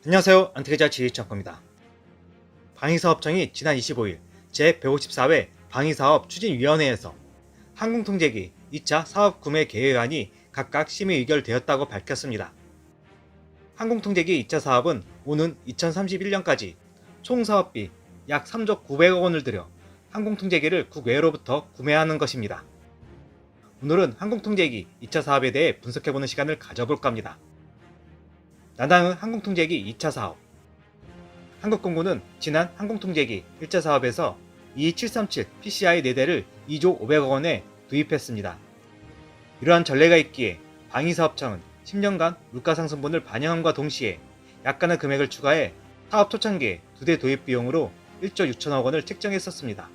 안녕하세요. 안티계좌 지휘창고입니다. 방위사업청이 지난 25일 제154회 방위사업 추진위원회에서 항공통제기 2차 사업구매 계획안이 각각 심의 의결되었다고 밝혔습니다. 항공통제기 2차 사업은 오는 2031년까지 총 사업비 약 3조 900억 원을 들여 항공통제기를 국외로부터 구매하는 것입니다. 오늘은 항공통제기 2차 사업에 대해 분석해보는 시간을 가져볼까 합니다. 나당은 항공통제기 2차 사업. 한국공군은 지난 항공통제기 1차 사업에서 E737 PCI 4대를 2조 500억 원에 도입했습니다. 이러한 전례가 있기에 방위사업청은 10년간 물가상승분을 반영함과 동시에 약간의 금액을 추가해 사업 초창기에 2대 도입 비용으로 1조 6천억 원을 책정했었습니다.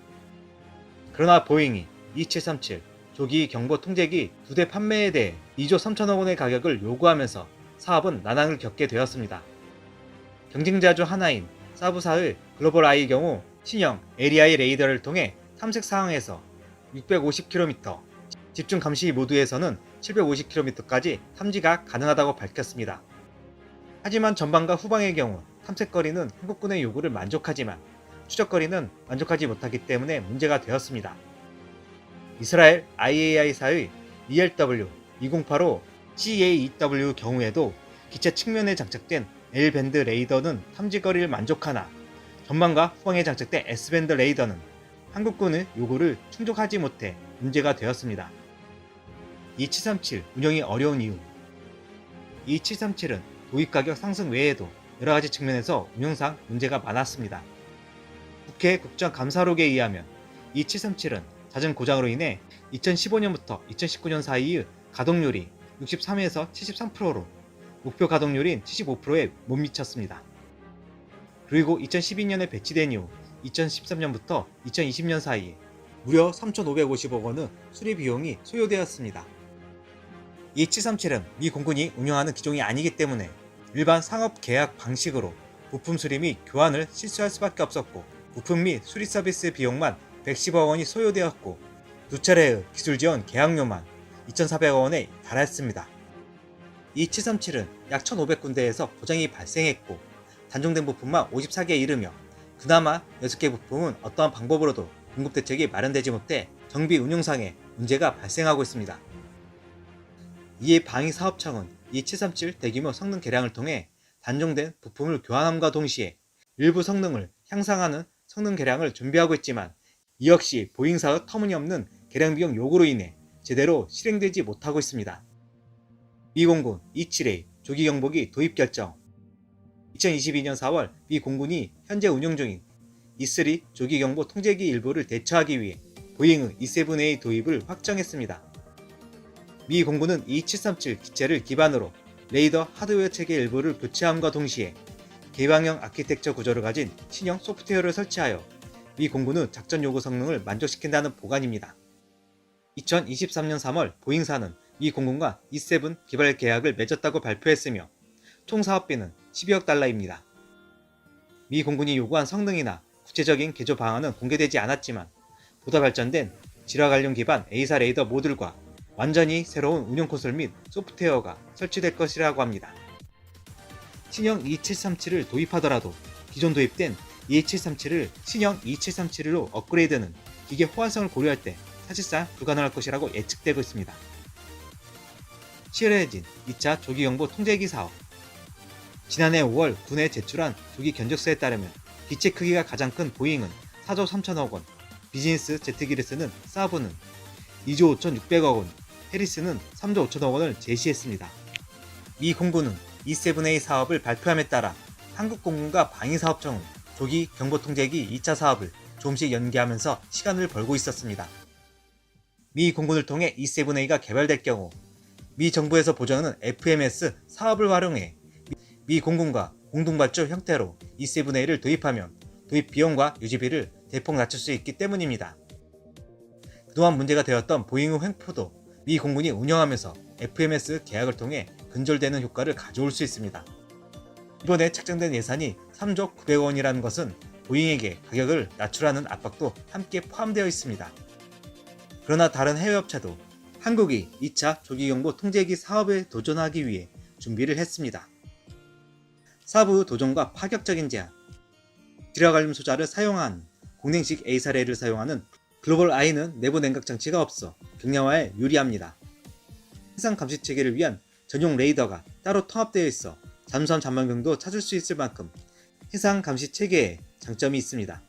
그러나 보잉이 E737 조기 경보 통제기 2대 판매에 대해 2조 3천억 원의 가격을 요구하면서 사업은 난항을 겪게 되었습니다. 경쟁자 중 하나인 사부사의 글로벌 I의 경우 신형 LEI 레이더를 통해 탐색 상황에서 650km, 집중 감시 모드에서는 750km까지 탐지가 가능하다고 밝혔습니다. 하지만 전방과 후방의 경우 탐색거리는 한국군의 요구를 만족하지만 추적거리는 만족하지 못하기 때문에 문제가 되었습니다. 이스라엘 IAI사의 ELW-2085 CAEW 경우에도 기체 측면에 장착된 L밴드 레이더는 탐지거리를 만족하나 전방과 후방에 장착된 S밴드 레이더는 한국군의 요구를 충족하지 못해 문제가 되었습니다. E737 운영이 어려운 이유. E737은 도입 가격 상승 외에도 여러가지 측면에서 운영상 문제가 많았습니다. 국회 국정감사록에 의하면 E737은 잦은 고장으로 인해 2015년부터 2019년 사이의 가동률이 63에서 73%로 목표 가동률인 75%에 못 미쳤습니다. 그리고 2012년에 배치된 이후 2013년부터 2020년 사이에 무려 3,550억 원의 수리 비용이 소요되었습니다. 이 737은 미 공군이 운영하는 기종이 아니기 때문에 일반 상업 계약 방식으로 부품 수리 및 교환을 실시할 수밖에 없었고 부품 및 수리 서비스 비용만 110억 원이 소요되었고 두 차례의 기술 지원 계약료만 2,400억 원에 달했습니다. 이 737은 약 1,500군데에서 고장이 발생했고 단종된 부품만 54개에 이르며 그나마 6개 부품은 어떠한 방법으로도 공급 대책이 마련되지 못해 정비 운용상에 문제가 발생하고 있습니다. 이에 방위사업청은 이 737 대규모 성능 개량을 통해 단종된 부품을 교환함과 동시에 일부 성능을 향상하는 성능 개량을 준비하고 있지만 이 역시 보잉사의 터무니없는 개량 비용 요구로 인해 제대로 실행되지 못하고 있습니다. 미 공군 E7A 조기 경보기 도입 결정. 2022년 4월 미 공군이 현재 운영 중인 E3 조기 경보 통제기 일부를 대처하기 위해 보잉의 E7A 도입을 확정했습니다. 미 공군은 E737 기체를 기반으로 레이더 하드웨어 체계 일부를 교체함과 동시에 개방형 아키텍처 구조를 가진 신형 소프트웨어를 설치하여 미 공군의 작전 요구 성능을 만족시킨다는 보관입니다. 2023년 3월 보잉사는 미 공군과 E7 개발 계약을 맺었다고 발표했으며 총 사업비는 12억 달러입니다. 미 공군이 요구한 성능이나 구체적인 개조 방안은 공개되지 않았지만 보다 발전된 지라갈륨 기반 A사 레이더 모듈과 완전히 새로운 운영 콘솔 및 소프트웨어가 설치될 것이라고 합니다. 신형 E737을 도입하더라도 기존 도입된 E737을 신형 E737로 업그레이드는 기계 호환성을 고려할 때 사실상 불가능할 것이라고 예측되고 있습니다. 치열해진 2차 조기 경보 통제기 사업. 지난해 5월 군에 제출한 조기 견적서에 따르면 기체 크기가 가장 큰 보잉은 4조 3천억 원, 비즈니스 제트기를 쓰는 사브는 2조 5,600억 원, 해리스는 3조 5천억 원을 제시했습니다. 미 공군은 E7A 사업을 발표함에 따라 한국공군과 방위사업청은 조기 경보통제기 2차 사업을 조금씩 연기하면서 시간을 벌고 있었습니다. 미 공군을 통해 E7A가 개발될 경우 미 정부에서 보조하는 FMS 사업을 활용해 미 공군과 공동발주 형태로 E7A를 도입하면 도입 비용과 유지비를 대폭 낮출 수 있기 때문입니다. 그동안 문제가 되었던 보잉의 횡포도 미 공군이 운영하면서 FMS 계약을 통해 근절되는 효과를 가져올 수 있습니다. 이번에 책정된 예산이 3조 900억 원이라는 것은 보잉에게 가격을 낮추라는 압박도 함께 포함되어 있습니다. 그러나 다른 해외 업체도 한국이 2차 조기경보 통제기 사업에 도전하기 위해 준비를 했습니다. 사부 도전과 파격적인 제안. 지라갈륨 소자를 사용한 공냉식 A사례를 사용하는 글로벌 I는 내부 냉각 장치가 없어 경량화에 유리합니다. 해상 감시 체계를 위한 전용 레이더가 따로 통합되어 있어 잠수함 전망경도 찾을 수 있을 만큼 해상 감시 체계에 장점이 있습니다.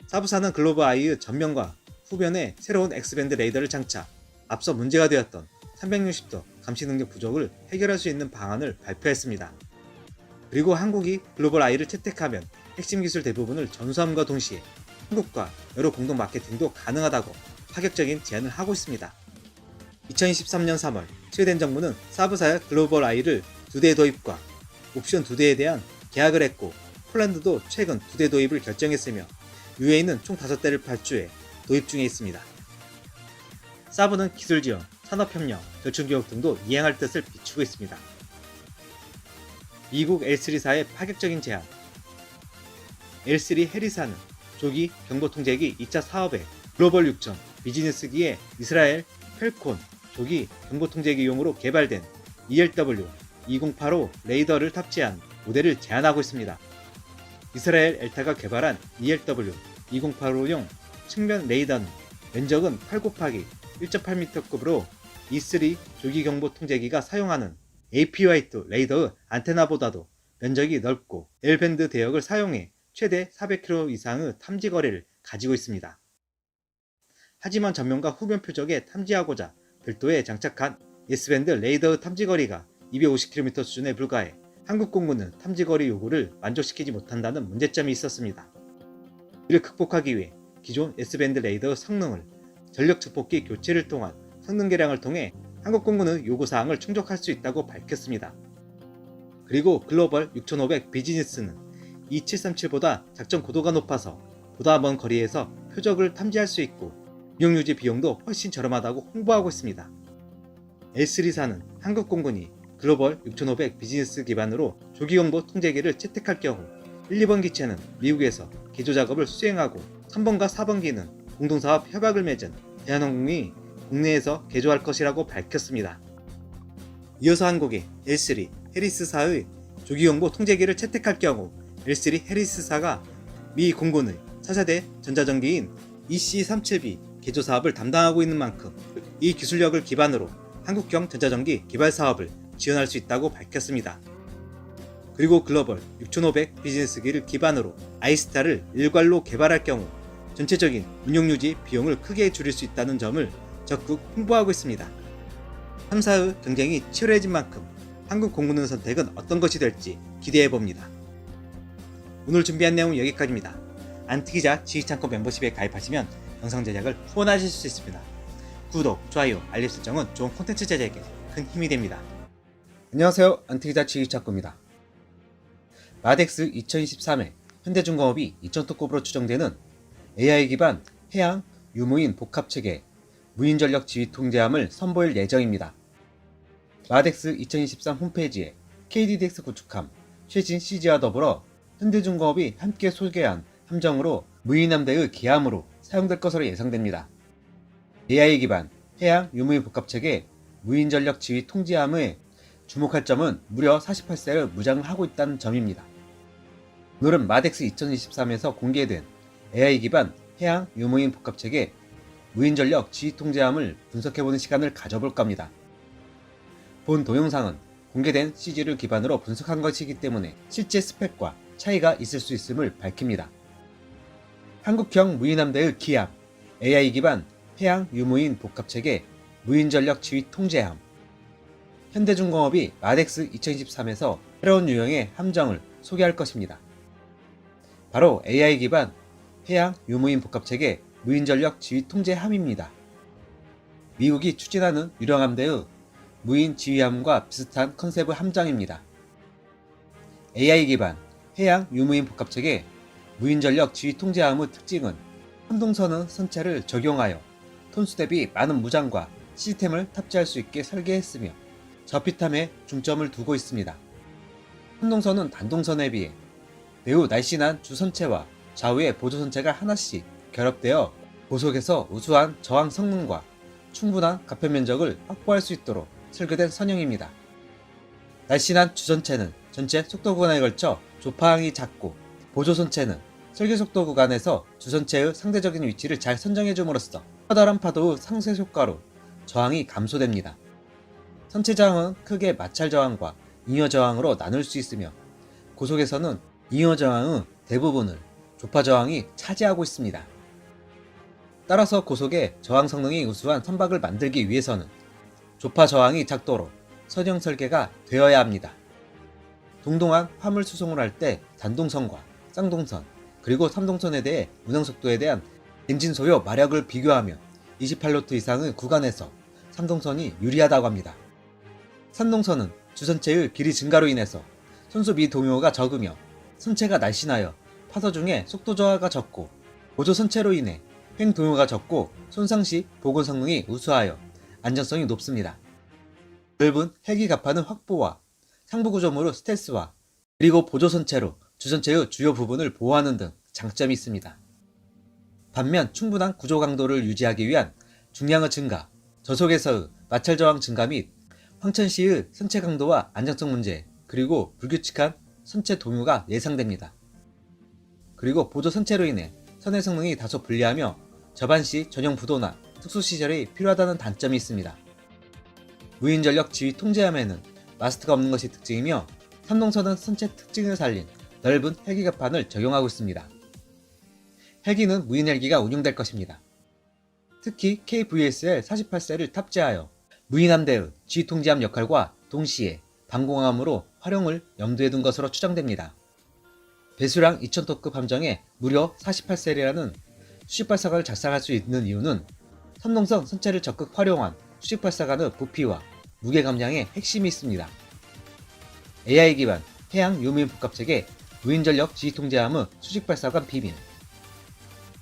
사부사는 글로벌 I의 전면과 후면에 새로운 X밴드 레이더를 장착, 앞서 문제가 되었던 360도 감시 능력 부족을 해결할 수 있는 방안을 발표했습니다. 그리고 한국이 글로벌 I를 채택하면 핵심 기술 대부분을 전수함과 동시에 한국과 여러 공동 마케팅도 가능하다고 파격적인 제안을 하고 있습니다. 2023년 3월 스웨덴 정부는 사부사의 글로벌 I를 2대 도입과 옵션 2대에 대한 계약을 했고, 폴란드도 최근 2대 도입을 결정했으며 UAE는 총 5대를 발주해 도입 중에 있습니다. 사부는 기술 지원, 산업협력, 절충교육 등도 이행할 뜻을 비추고 있습니다. 미국 L3사의 파격적인 제안. L3 해리사는 조기 경보통제기 2차 사업에 글로벌 6000 비즈니스기에 이스라엘 펠콘 조기 경보통제기용으로 개발된 ELW-2085 레이더를 탑재한 모델을 제안하고 있습니다. 이스라엘 엘타가 개발한 ELW-2085용 측면 레이더는 면적은 8×1.8m급으로 E3 조기 경보통제기가 사용하는 APY2 레이더의 안테나보다도 면적이 넓고 L밴드 대역을 사용해 최대 400km 이상의 탐지 거리를 가지고 있습니다. 하지만 전면과 후면 표적에 탐지하고자 별도에 장착한 S밴드 레이더의 탐지 거리가 250km 수준에 불과해 한국 공군은 탐지 거리 요구를 만족시키지 못한다는 문제점이 있었습니다. 이를 극복하기 위해 기존 S밴드 레이더의 성능을 전력 증폭기 교체를 통한 성능 개량을 통해 한국 공군의 요구사항을 충족할 수 있다고 밝혔습니다. 그리고 글로벌 6500 비즈니스는 E737보다 작전 고도가 높아서 보다 먼 거리에서 표적을 탐지할 수 있고 운영 유지 비용도 훨씬 저렴하다고 홍보하고 있습니다. L3사는 한국 공군이 글로벌 6500 비즈니스 기반으로 조기경보 통제기를 채택할 경우 1, 2번 기체는 미국에서 개조 작업을 수행하고 3번과 4번기는 공동사업 협약을 맺은 대한항공이 국내에서 개조할 것이라고 밝혔습니다. 이어서 한국이 L3 해리스사의 조기경보 통제기를 채택할 경우 L3 해리스사가 미 공군의 4세대 전자전기인 EC-37B 개조 사업을 담당하고 있는 만큼 이 기술력을 기반으로 한국형 전자전기 개발 사업을 지원할 수 있다고 밝혔습니다. 그리고 글로벌 6500 비즈니스기를 기반으로 아이스타를 일괄로 개발할 경우 전체적인 운용유지 비용을 크게 줄일 수 있다는 점을 적극 홍보하고 있습니다. 3사의 경쟁이 치열해진 만큼 한국 공군의 선택은 어떤 것이 될지 기대해봅니다. 오늘 준비한 내용은 여기까지입니다. 안티기자 지휘창고 멤버십에 가입하시면 영상 제작을 후원하실 수 있습니다. 구독, 좋아요, 알림 설정은 좋은 콘텐츠 제작에 큰 힘이 됩니다. 안녕하세요. 안티기자 지휘창고입니다. 마덱스 2023회 현대중공업이 2,000톤급으로 추정되는 AI 기반 해양 유무인 복합체계 무인전력 지휘통제함을 선보일 예정입니다. 마덱스 2023 홈페이지에 KDDX 구축함, 최신 CG와 더불어 현대중공업이 함께 소개한 함정으로 무인함대의 기함으로 사용될 것으로 예상됩니다. AI 기반 해양 유무인 복합체계 무인전력 지휘 통제함에 주목할 점은 무려 48세를 무장을 하고 있다는 점입니다. 오늘은 마덱스 2023에서 공개된 AI 기반 해양 유무인 복합체계 무인전력 지휘 통제함을 분석해보는 시간을 가져볼 겁니다. 본 동영상은 공개된 CG를 기반으로 분석한 것이기 때문에 실제 스펙과 차이가 있을 수 있음을 밝힙니다. 한국형 무인함대의 기함, AI 기반 해양 유무인 복합체계 무인전력 지휘 통제함. 현대중공업이 마덱스 2023에서 새로운 유형의 함정을 소개할 것입니다. 바로 AI 기반 해양 유무인 복합체계 무인전력 지휘 통제함입니다. 미국이 추진하는 유령함대의 무인 지휘함과 비슷한 컨셉의 함정입니다. AI 기반 해양 유무인 복합체계 무인전력 지휘 통제함의 특징은 함동선의 선체를 적용하여 톤수 대비 많은 무장과 시스템을 탑재할 수 있게 설계했으며 저피탐에 중점을 두고 있습니다. 함동선은 단동선에 비해 매우 날씬한 주선체와 좌우의 보조선체가 하나씩 결합되어 고속에서 우수한 저항 성능과 충분한 가편 면적을 확보할 수 있도록 설계된 선형입니다. 날씬한 주전체는 전체 속도 구간에 걸쳐 조파항이 작고, 보조선체는 설계 속도 구간에서 주선체의 상대적인 위치를 잘 선정해줌으로써 커다란 파도 상쇄 효과로 저항이 감소됩니다. 선체 저항은 크게 마찰 저항과 잉여 저항으로 나눌 수 있으며, 고속에서는 잉여 저항의 대부분을 조파 저항이 차지하고 있습니다. 따라서 고속의 저항 성능이 우수한 선박을 만들기 위해서는 조파 저항이 작도록 선형 설계가 되어야 합니다. 동동한 화물 수송을 할 때 단동선과 쌍동선, 그리고 삼동선에 대해 운항속도에 대한 엔진 소요 마력을 비교하며 28노트 이상의 구간에서 삼동선이 유리하다고 합니다. 삼동선은 주선체의 길이 증가로 인해서 선수 미동요가 적으며 선체가 날씬하여 파서 중에 속도 저하가 적고, 보조 선체로 인해 횡 동요가 적고 손상 시 복원 성능이 우수하여 안전성이 높습니다. 넓은 헬기 갑판의 확보와 상부 구조물의 스텔스와, 그리고 보조 선체로 주선체의 주요 부분을 보호하는 등 장점이 있습니다. 반면 충분한 구조 강도를 유지하기 위한 중량의 증가, 저속에서의 마찰 저항 증가 및 황천 시의 선체 강도와 안정성 문제, 그리고 불규칙한 선체 동요가 예상됩니다. 그리고 보조 선체로 인해 선의 성능이 다소 불리하며 접안 시 전용 부도나 특수 시설이 필요하다는 단점이 있습니다. 무인 전력 지휘 통제함에는 마스트가 없는 것이 특징이며, 삼동선은 선체 특징을 살린 넓은 헬기 갑판을 적용하고 있습니다. 헬기는 무인 헬기가 운용될 것입니다. 특히 KVSL 48셀을 탑재하여 무인 함대의 지휘 통제함 역할과 동시에 방공함으로 활용을 염두에 둔 것으로 추정됩니다. 배수량 2000톤급 함정에 무려 48셀이라는 수직발사관을 작성할 수 있는 이유는 삼동선 선체를 적극 활용한 수직발사관의 부피와 무게 감량에 핵심이 있습니다. AI 기반 해양 유무인 복합체계 무인 전력 지휘 통제함의 수직발사관 비밀.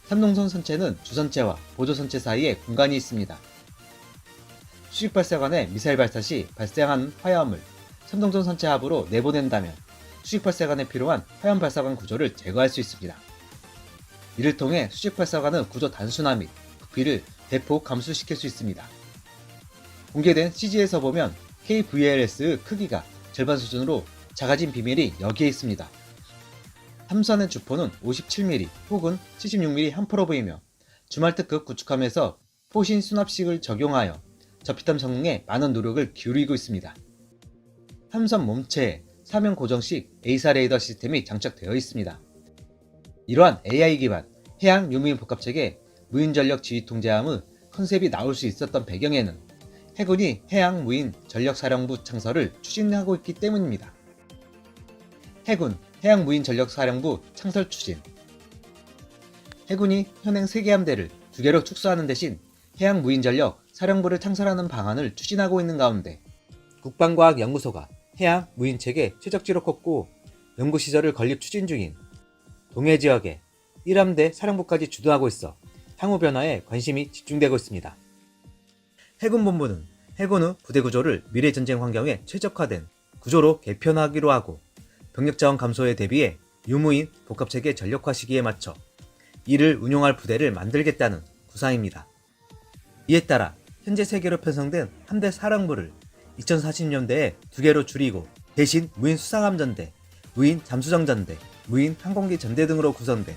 삼동선 선체는 주선체와 보조선체 사이에 공간이 있습니다. 수직발사관의 미사일 발사 시 발생하는 화염을 삼동선 선체 하부로 내보낸다면 수직발사관에 필요한 화염 발사관 구조를 제거할 수 있습니다. 이를 통해 수직발사관의 구조 단순화 및 부피를 대폭 감소시킬 수 있습니다. 공개된 CG에서 보면 KVLS의 크기가 절반 수준으로 작아진 비밀이 여기에 있습니다. 함선의 주포는 57mm 혹은 76mm 한 포로 보이며, 주말특급 구축함에서 포신 수납식을 적용하여 저피탐 성능에 많은 노력을 기울이고 있습니다. 함선 몸체에 사면 고정식 A사 레이더 시스템이 장착되어 있습니다. 이러한 AI 기반 해양 유무인 복합체계 무인 전력 지휘 통제함의 컨셉이 나올 수 있었던 배경에는 해군이 해양 무인 전력 사령부 창설을 추진하고 있기 때문입니다. 해군 해양 무인 전력 사령부 창설 추진. 해군이 현행 3개 함대를 2개로 축소하는 대신 해양 무인 전력 사령부를 창설하는 방안을 추진하고 있는 가운데, 국방과학연구소가 해양 무인 체계 최적지로 꼽고 연구시설을 건립 추진 중인 동해 지역에 1함대 사령부까지 주둔하고 있어 향후 변화에 관심이 집중되고 있습니다. 해군본부는 해군의 부대 구조를 미래 전쟁 환경에 최적화된 구조로 개편하기로 하고, 병력 자원 감소에 대비해 유무인 복합체계 전력화 시기에 맞춰 이를 운용할 부대를 만들겠다는 구상입니다. 이에 따라 현재 3개로 편성된 함대 사령부를 2040년대에 2개로 줄이고, 대신 무인 수상함전대, 무인 잠수정전대, 무인 항공기 전대 등으로 구성돼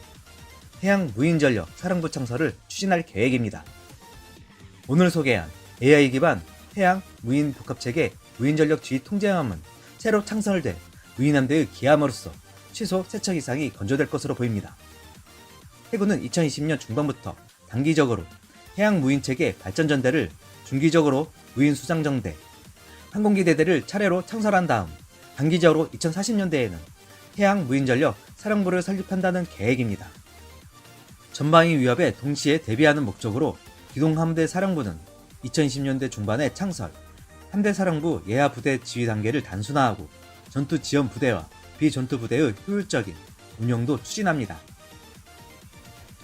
해양 무인 전력 사령부 창설을 추진할 계획입니다. 오늘 소개한 AI 기반 해양 무인 복합체계 무인 전력 지휘 통제함은 새로 창설된 무인 함대의 기함으로써 최소 3척 이상이 건조될 것으로 보입니다. 해군은 2020년 중반부터 단기적으로 해양 무인 체계 발전전대를, 중기적으로 무인 수장정대, 항공기 대대를 차례로 창설한 다음 단기적으로 2040년대에는 해양 무인 전력 사령부를 설립한다는 계획입니다. 전방위 위협에 동시에 대비하는 목적으로 기동함대 사령부는 2020년대 중반에 창설, 함대 사령부 예하 부대 지휘 단계를 단순화하고 전투 지원 부대와 비전투 부대의 효율적인 운영도 추진합니다.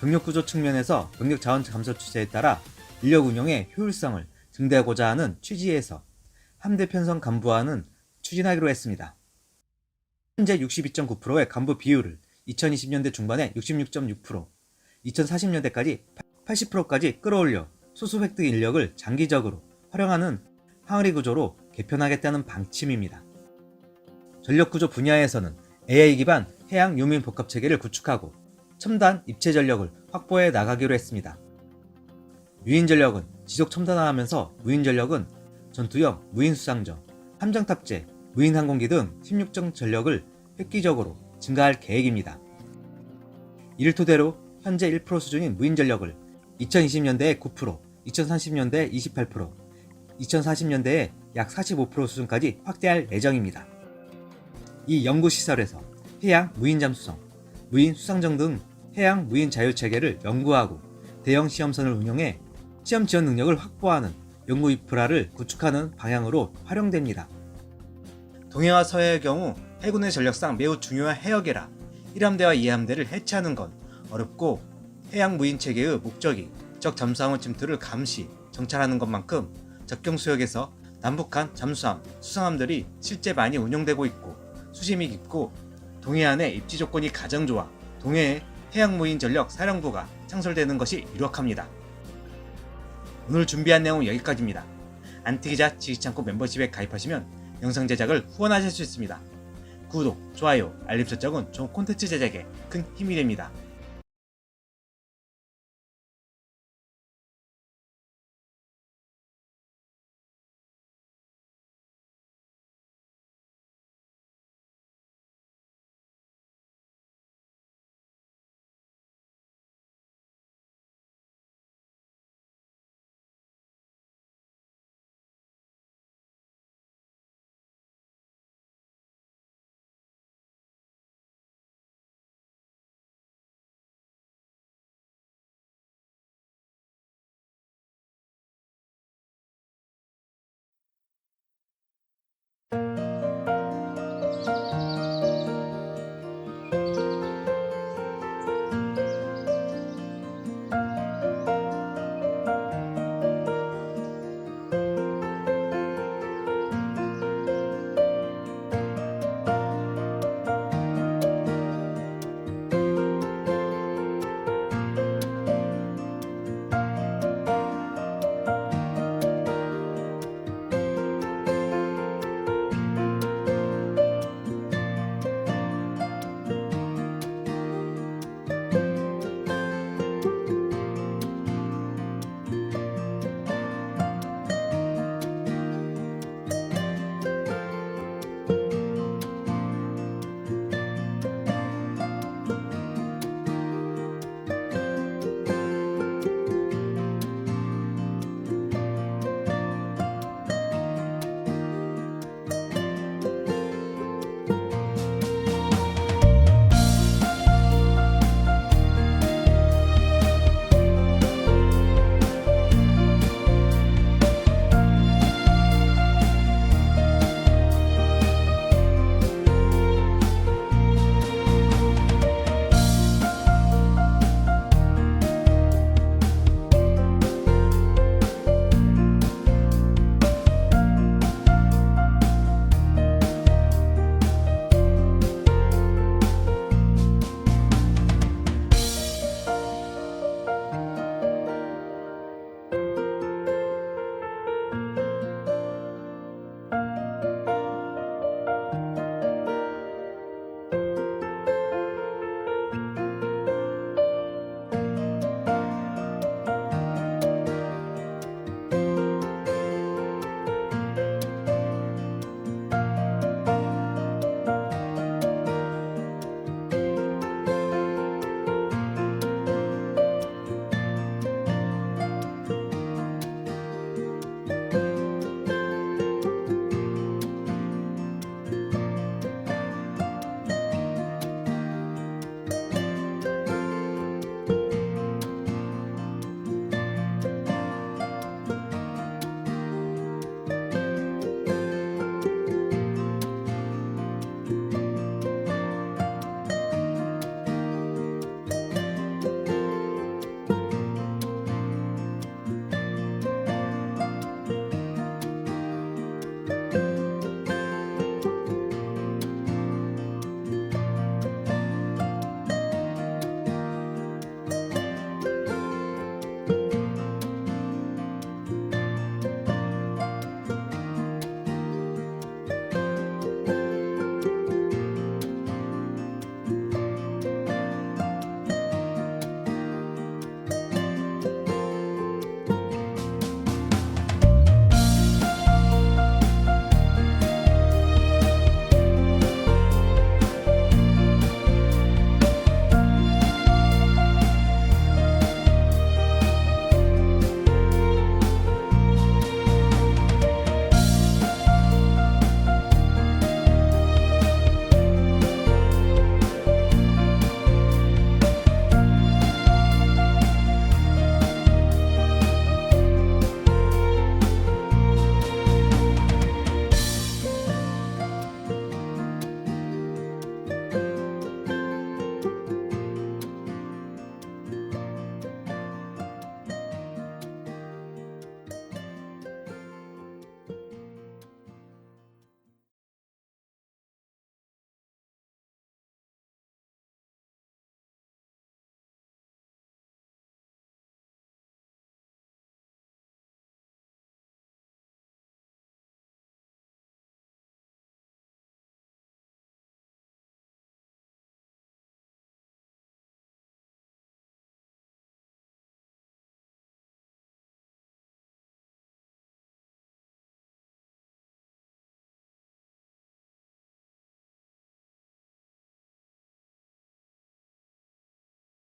병력 구조 측면에서 병력 자원 감소 추세에 따라 인력 운영의 효율성을 증대하고자 하는 취지에서 함대 편성 간부화는 추진하기로 했습니다. 현재 62.9%의 간부 비율을 2020년대 중반에 66.6%, 2040년대까지 80%까지 끌어올려 소수 획득 인력을 장기적으로 활용하는 항해리 구조로 개편하겠다는 방침입니다. 전력구조 분야에서는 AI 기반 해양 유민 복합 체계를 구축하고 첨단 입체 전력을 확보해 나가기로 했습니다. 유인 전력은 지속 첨단화하면서 무인 전력은 전투형 무인 수상정, 함정 탑재, 무인 항공기 등 16종 전력을 획기적으로 증가할 계획입니다. 이를 토대로 현재 1% 수준인 무인 전력을 2020년대에 9%, 2030년대에 28%, 2040년대에 약 45% 수준까지 확대할 예정입니다. 이 연구시설에서 해양 무인 잠수성, 무인 수상정 등 해양 무인 자율체계를 연구하고 대형 시험선을 운영해 시험 지원 능력을 확보하는 연구 인프라를 구축하는 방향으로 활용됩니다. 동해와 서해의 경우 해군의 전력상 매우 중요한 해역이라 1함대와 2함대를 해체하는 건 어렵고 해양 무인 체계의 목적이 적 잠수함의 침투를 감시, 정찰하는 것만큼 접경수역에서 남북한 잠수함, 수상함들이 실제 많이 운용되고 있고 수심이 깊고 동해안의 입지 조건이 가장 좋아 동해에 해양 무인 전력 사령부가 창설되는 것이 유력합니다. 오늘 준비한 내용은 여기까지입니다. 안티기자 지식창고 멤버십에 가입하시면 영상 제작을 후원하실 수 있습니다. 구독, 좋아요, 알림 설정은 좋은 콘텐츠 제작에 큰 힘이 됩니다.